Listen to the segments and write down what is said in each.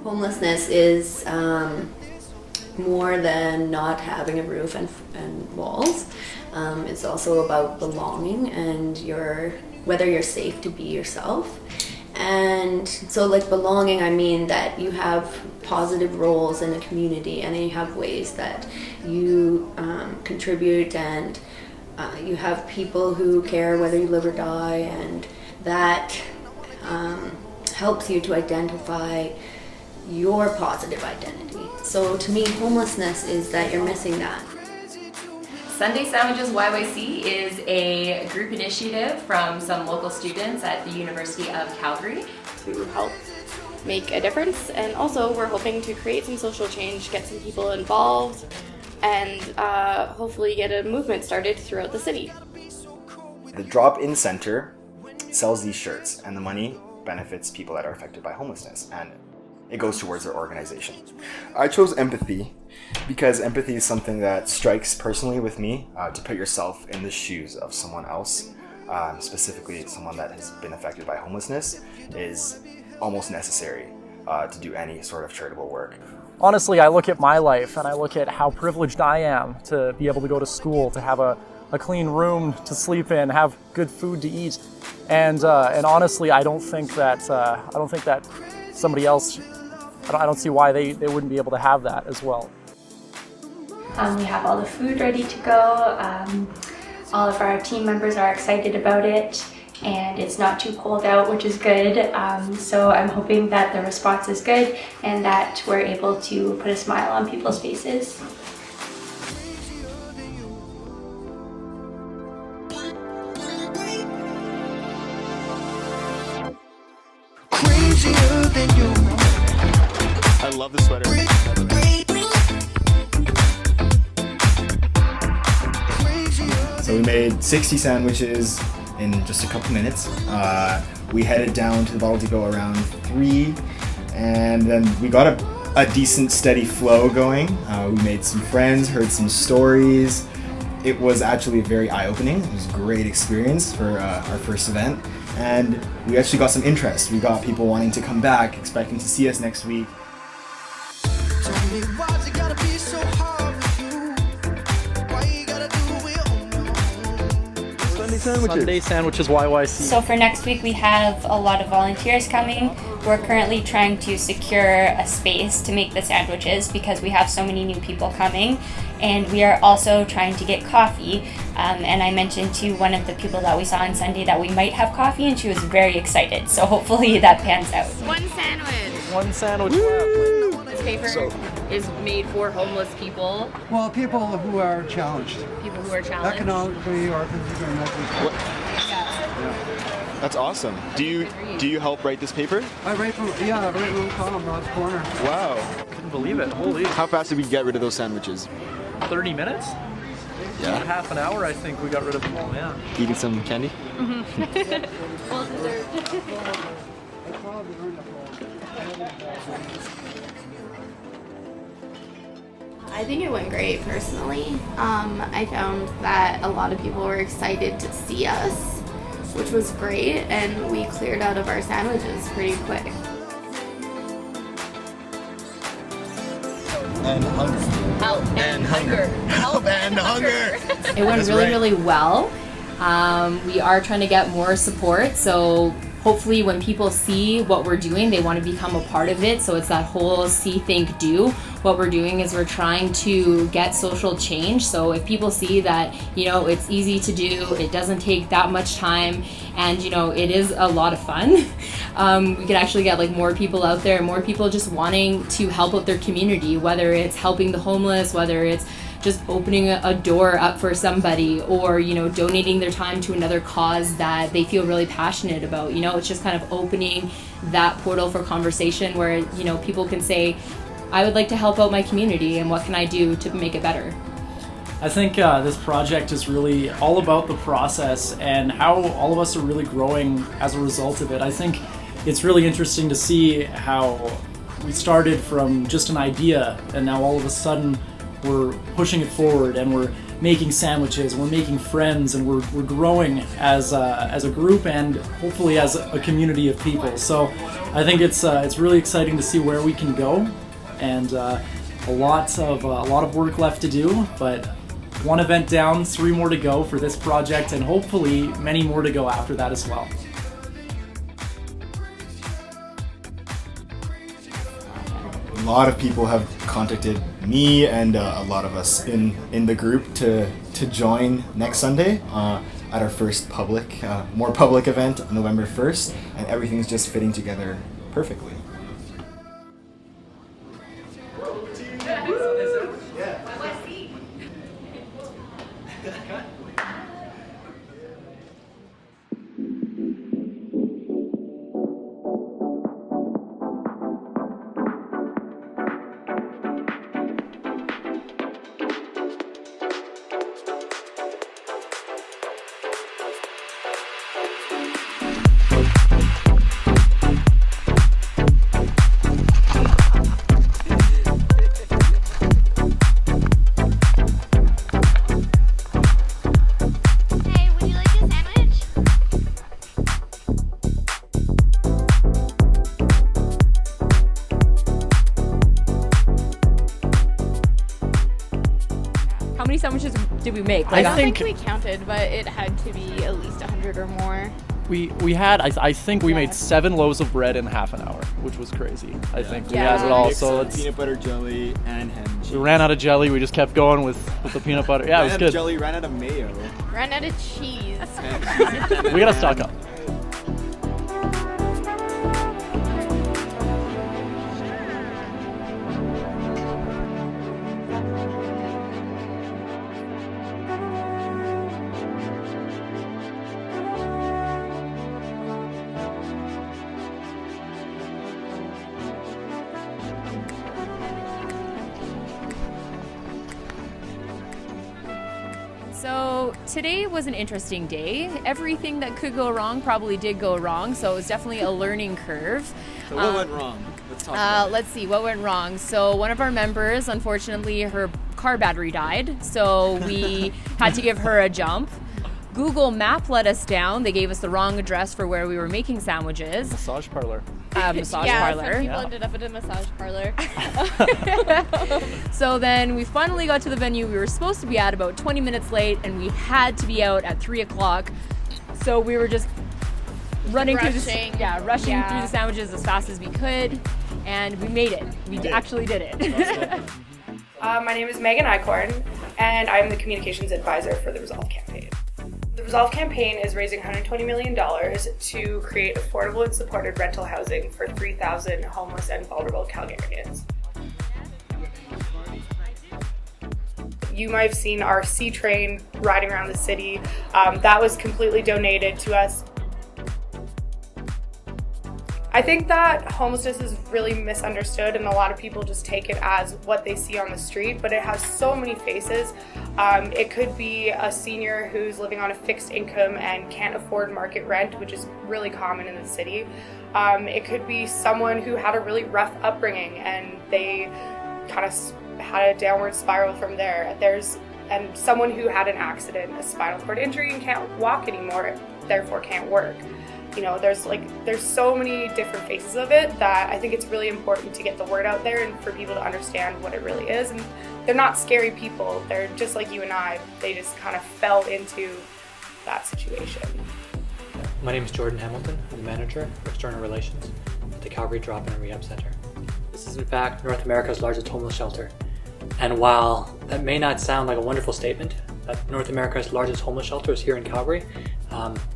Homelessness is more than not having a roof and walls. It's also about belonging and whether you're safe to be yourself. And so like belonging, I mean that you have positive roles in a community, and then you have ways that you contribute, and you have people who care whether you live or die, and that helps you to identify your positive identity. So to me, homelessness is that you're missing that. Sunday Sandwiches YYC is a group initiative from some local students at the University of Calgary to help make a difference, and also we're hoping to create some social change, get some people involved, and hopefully get a movement started throughout the city. The Drop-In Center sells these shirts, and the money benefits people that are affected by homelessness, and it goes towards their organization. I chose empathy because empathy is something that strikes personally with me, to put yourself in the shoes of someone else, specifically someone that has been affected by homelessness, is almost necessary to do any sort of charitable work. Honestly, I look at my life and I look at how privileged I am to be able to go to school, to have a clean room to sleep in, have good food to eat, and honestly, I don't think that somebody else. I don't see why they wouldn't be able to have that as well. We have all the food ready to go. All of our team members are excited about it, and it's not too cold out, which is good. So I'm hoping that the response is good and that we're able to put a smile on people's faces. I love the sweater. So we made 60 sandwiches in just a couple minutes. We headed down to the Bottle Depot around 3, and then we got a decent steady flow going. We made some friends, heard some stories. It was actually very eye-opening. It was a great experience for our first event, and we actually got some interest. We got people wanting to come back, expecting to see us next week. Sunday Sandwiches YYC. So for next week we have a lot of volunteers coming. We're currently trying to secure a space to make the sandwiches because we have so many new people coming, and we are also trying to get coffee. And I mentioned to one of the people that we saw on Sunday that we might have coffee, and she was very excited. So hopefully that pans out. One sandwich. One sandwich left. This paper is made for homeless people. Well, people who are challenged. People who are challenged. Economically or physically or mentally. Yeah. That's awesome. Do you help write this paper? I write from little column, Rod's Corner. Wow. Couldn't believe it. Holy. How fast did we get rid of those sandwiches? 30 minutes? Yeah. Half an hour, I think we got rid of them all, yeah. Eating some candy? Well deserved. I think it went great personally. I found that a lot of people were excited to see us, which was great, and we cleared out of our sandwiches pretty quick. And hunger. Help and hunger. Help and hunger. It went really well. We are trying to get more support, so hopefully when people see what we're doing, they want to become a part of it. So it's that whole see, think, do. What we're doing is we're trying to get social change. So if people see that, it's easy to do, it doesn't take that much time, and, it is a lot of fun, we could actually get more people out there, more people just wanting to help out their community, whether it's helping the homeless, whether it's just opening a door up for somebody, or donating their time to another cause that they feel really passionate about. It's just kind of opening that portal for conversation where people can say, I would like to help out my community, and what can I do to make it better? I think this project is really all about the process and how all of us are really growing as a result of it. I think it's really interesting to see how we started from just an idea, and now all of a sudden we're pushing it forward, and we're making sandwiches, we're making friends, and we're growing as a group and hopefully as a community of people. So I think it's really exciting to see where we can go, and a lot of work left to do, but one event down, 3 more to go for this project, and hopefully many more to go after that as well. A lot of people have contacted me and a lot of us in the group to join next Sunday at our first more public event on November 1st, and everything's just fitting together perfectly. How many sandwiches did we make? I don't think we counted, but it had to be at least 100 or more. We had, I think we made 7 loaves of bread in half an hour, which was crazy. I think we had it all. So it's peanut butter jelly and ham cheese. We ran out of jelly. We just kept going with the peanut butter. Yeah, it was ran out good. of jelly, ran out of mayo. Ran out of cheese. We gotta stock up. So today was an interesting day. Everything that could go wrong probably did go wrong, so it was definitely a learning curve. So what went wrong? Let's talk about it. Let's see, what went wrong? So one of our members, unfortunately, her car battery died, so we had to give her a jump. Google Map let us down. They gave us the wrong address for where we were making sandwiches. Massage parlor. Massage parlor. Some people ended up at a massage parlor. So then we finally got to the venue we were supposed to be at about 20 minutes late, and we had to be out at 3 o'clock. So we were just rushing through the sandwiches as fast as we could, and we made it. We actually did it. My name is Megan Eichhorn, and I'm the communications advisor for the Resolve campaign. The Resolve campaign is raising $120 million to create affordable and supported rental housing for 3,000 homeless and vulnerable Calgarians. You might have seen our C train riding around the city. That was completely donated to us. I think that homelessness is really misunderstood, and a lot of people just take it as what they see on the street, but it has so many faces. It could be a senior who's living on a fixed income and can't afford market rent, which is really common in the city. It could be someone who had a really rough upbringing and they kind of had a downward spiral from there. And someone who had an accident, a spinal cord injury, and can't walk anymore, therefore can't work. You know, there's so many different faces of it that I think it's really important to get the word out there and for people to understand what it really is. And they're not scary people. They're just like you and I. They just kind of fell into that situation. My name is Jordan Hamilton. I'm the manager of external relations at the Calgary Drop-In and Rehab Center. This is in fact North America's largest homeless shelter. And while that may not sound like a wonderful statement, that North America's largest homeless shelter is here in Calgary,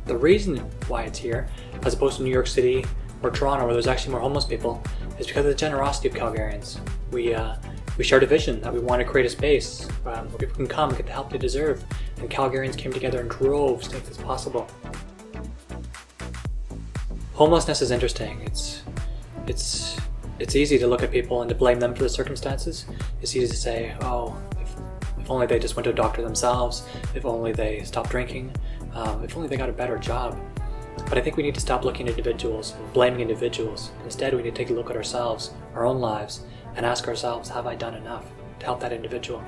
the reason why it's here, as opposed to New York City or Toronto, where there's actually more homeless people, is because of the generosity of Calgarians. We shared a vision that we want to create a space where people can come and get the help they deserve, and Calgarians came together in droves to make this possible. Homelessness is interesting. It's easy to look at people and to blame them for the circumstances. It's easy to say, oh, if only they just went to a doctor themselves, if only they stopped drinking, if only they got a better job. But I think we need to stop looking at individuals and blaming individuals. Instead, we need to take a look at ourselves, our own lives, and ask ourselves, have I done enough to help that individual?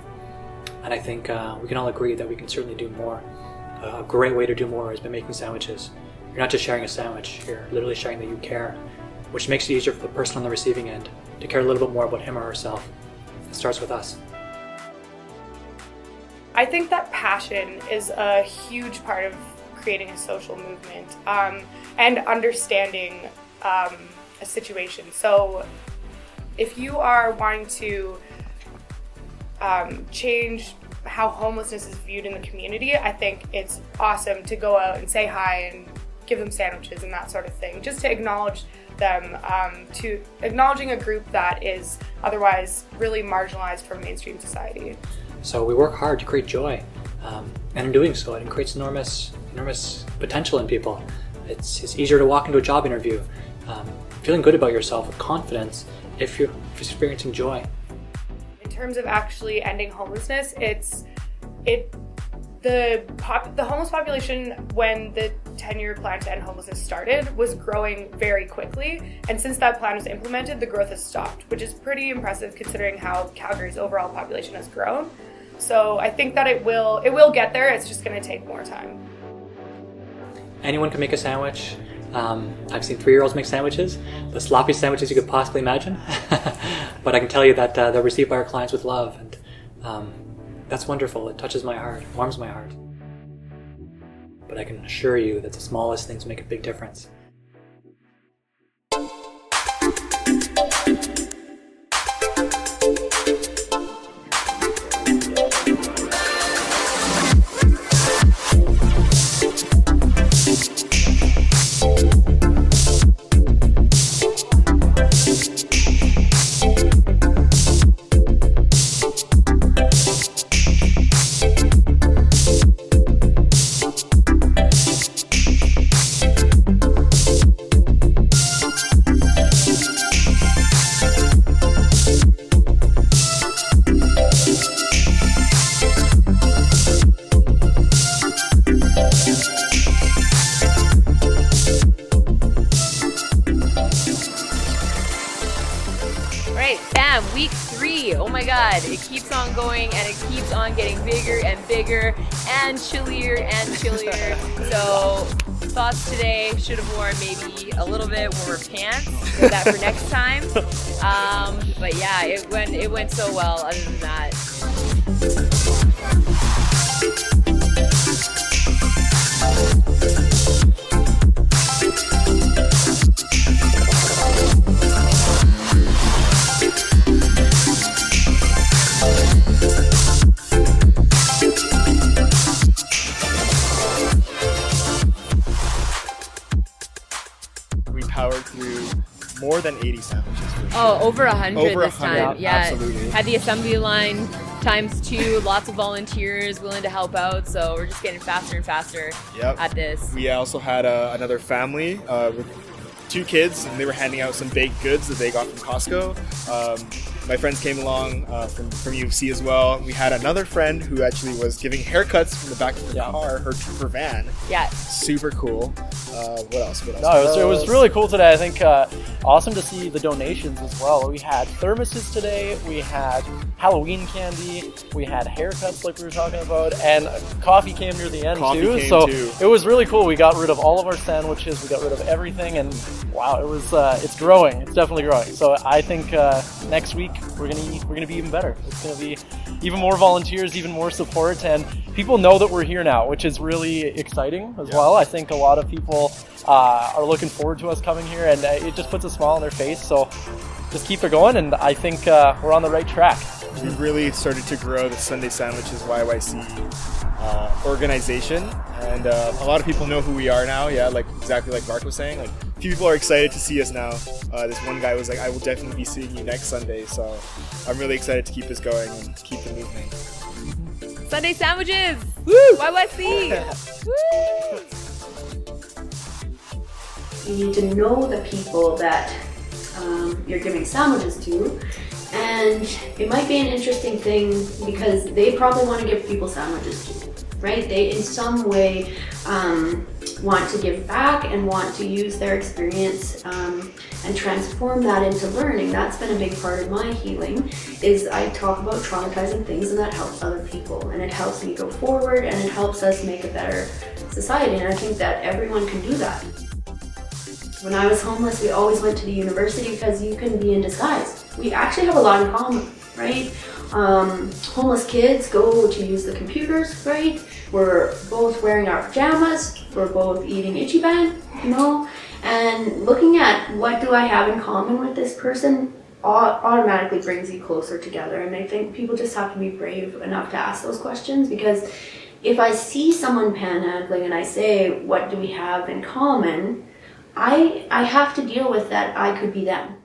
And I think we can all agree that we can certainly do more. A great way to do more is by making sandwiches. You're not just sharing a sandwich, you're literally sharing that you care, which makes it easier for the person on the receiving end to care a little bit more about him or herself. It starts with us. I think that passion is a huge part of creating a social movement, and understanding a situation. So if you are wanting to change how homelessness is viewed in the community, I think it's awesome to go out and say hi and give them sandwiches and that sort of thing, just to acknowledge them, to acknowledging a group that is otherwise really marginalized from mainstream society. So we work hard to create joy, and in doing so, it creates enormous potential in people. It's easier to walk into a job interview feeling good about yourself with confidence if you're experiencing joy. In terms of actually ending homelessness, the homeless population, when the 10-year plan to end homelessness started, was growing very quickly, and since that plan was implemented, the growth has stopped, which is pretty impressive considering how Calgary's overall population has grown. So I think that it will get there. It's just going to take more time. Anyone can make a sandwich. I've seen 3-year-olds make sandwiches, the sloppiest sandwiches you could possibly imagine. But I can tell you that they're received by our clients with love, and that's wonderful. It touches my heart, warms my heart. But I can assure you that the smallest things make a big difference. Week 3, oh my god, it keeps on going and it keeps on getting bigger and bigger and chillier and chillier. So thoughts today, should have worn maybe a little bit warmer pants. Save that for next time. But yeah, it went so well other than that. Powered through more than 80 sandwiches. For sure. Oh, over 100 this time. Yeah, absolutely. Had the assembly line ×2, lots of volunteers willing to help out, so we're just getting faster and faster at this. We also had another family with 2 kids, and they were handing out some baked goods that they got from Costco. My friends came along from U of C as well. We had another friend who actually was giving haircuts from the back of her car, her van. Yeah. Super cool. What else? No, it was really cool today. I think awesome to see the donations as well. We had thermoses today. We had Halloween candy. We had haircuts like we were talking about, and coffee came near the end too. It was really cool. We got rid of all of our sandwiches. We got rid of everything, and wow, it was. It's growing. It's definitely growing. So I think next week we're gonna be even better. It's gonna be even more volunteers, even more support, and people know that we're here now, which is really exciting as well. I think a lot of people are looking forward to us coming here, and it just puts a smile on their face. So just keep it going, and I think we're on the right track. We've really started to grow the Sunday Sandwiches YYC organization, and a lot of people know who we are now. Yeah, exactly like Mark was saying. Like, a few people are excited to see us now. This one guy was like, "I will definitely be seeing you next Sunday." So I'm really excited to keep this going and keep the movement. Sunday Sandwiches! Woo! YYC! Woo! You need to know the people that you're giving sandwiches to, and it might be an interesting thing because they probably want to give people sandwiches too, right? They in some way want to give back and want to use their experience and and transform that into learning. That's been a big part of my healing, is I talk about traumatizing things, and that helps other people, and it helps me go forward, and it helps us make a better society, and I think that everyone can do that. When I was homeless, we always went to the university because you can be in disguise. We actually have a lot in common, right? Homeless kids go to use the computers, right? We're both wearing our pajamas, we're both eating Ichiban, you know? And looking at what do I have in common with this person automatically brings you closer together. And I think people just have to be brave enough to ask those questions, because if I see someone panhandling and I say, what do we have in common? I have to deal with that I could be them.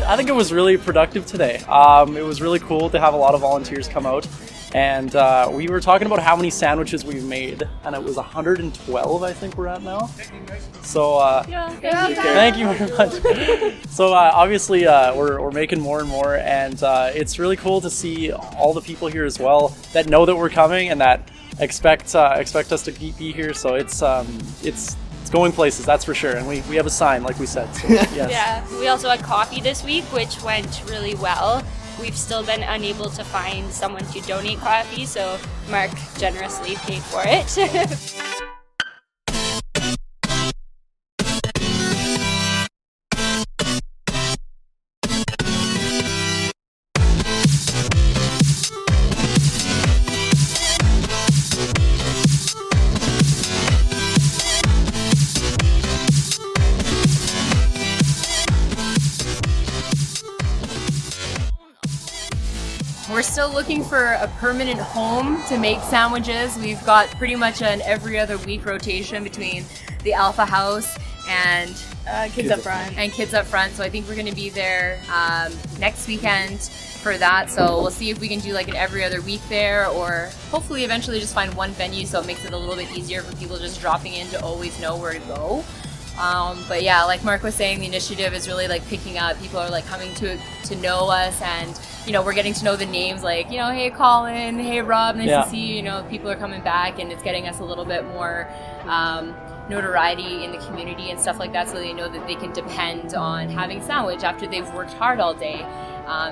I think it was really productive today. It was really cool to have a lot of volunteers come out, and we were talking about how many sandwiches we've made, and it was 112, I think we're at now. So thank you very much. So obviously we're making more and more, and it's really cool to see all the people here as well that know that we're coming and that expect us to be here. So it's going places, that's for sure, and we have a sign, like we said. So, yes. Yeah, we also had coffee this week, which went really well. We've still been unable to find someone to donate coffee, so Mark generously paid for it. We're still looking for a permanent home to make sandwiches. We've got pretty much an every other week rotation between the Alpha House and Kids Up Front. And Kids Up Front. So I think we're going to be there next weekend for that. So we'll see if we can do like an every other week there, or hopefully eventually just find one venue so it makes it a little bit easier for people just dropping in to always know where to go. But yeah, like Mark was saying, the initiative is really like picking up. People are like coming to know us, and you know, we're getting to know the names, like, you know, hey Colin, hey Rob, nice to see you. You know, people are coming back, and it's getting us a little bit more notoriety in the community and stuff like that, so they know that they can depend on having a sandwich after they've worked hard all day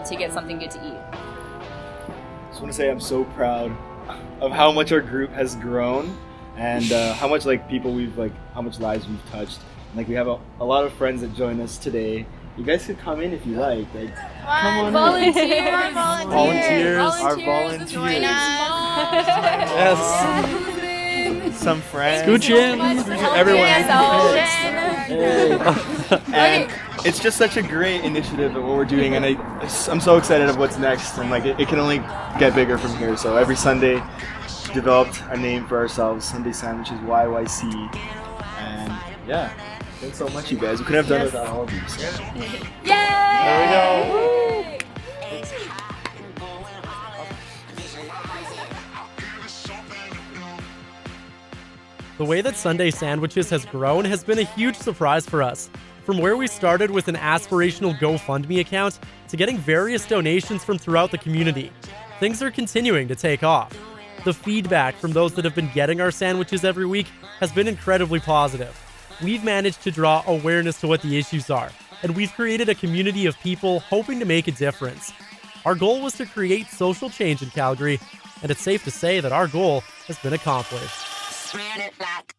to get something good to eat. I just want to say I'm so proud of how much our group has grown, and how much how much lives we've touched. Like, we have a lot of friends that join us today. You guys could come in if you like. Come on Volunteers! Volunteers! Our volunteers! Join us! Yes! Some friends. Scooch in! Everyone. Yes, And it's just such a great initiative of what we're doing, and I'm so excited of what's next, and like it can only get bigger from here. So every Sunday, developed a name for ourselves, SundaySandwichesYYC, and yeah. Thanks so much, you guys. We couldn't have done it without all of you. So. Yay! There we go. The way that Sunday Sandwiches has grown has been a huge surprise for us. From where we started with an aspirational GoFundMe account to getting various donations from throughout the community, things are continuing to take off. The feedback from those that have been getting our sandwiches every week has been incredibly positive. We've managed to draw awareness to what the issues are, and we've created a community of people hoping to make a difference. Our goal was to create social change in Calgary, and it's safe to say that our goal has been accomplished. Spread it like